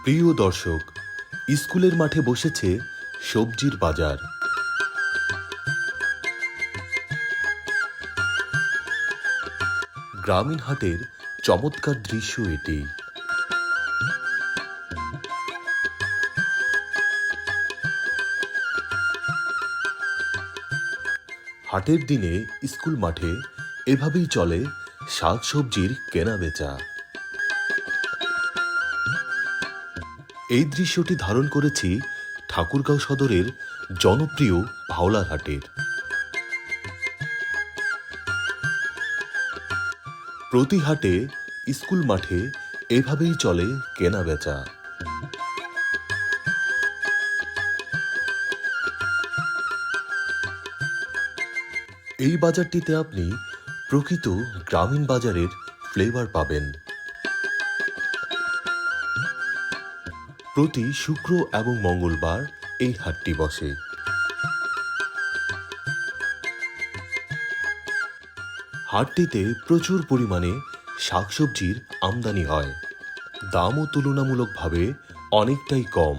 প্রিয় দর্শক, স্কুলের মাঠে বসেছে সবজির বাজার। গ্রামীণ হাটের চমৎকার দৃশ্য এটি। হাটের দিনে স্কুল মাঠে এভাবেই চলে শাকসবজির কেনা বেচা। এই দৃশ্যটি ধারণ করেছি ঠাকুরগাঁও সদরের জনপ্রিয় ভাওলার হাটের। প্রতি হাটে স্কুল মাঠে এভাবেই চলে কেনা বেচা। এই বাজারটিতে আপনি প্রকৃত গ্রামীণ বাজারের ফ্লেভার পাবেন। প্রতি শুক্র এবং মঙ্গলবার এই হাটটি বসে। হাটটিতে প্রচুর পরিমাণে শাকসবজির আমদানি হয়। দামও তুলনামূলকভাবে অনেকটাই কম।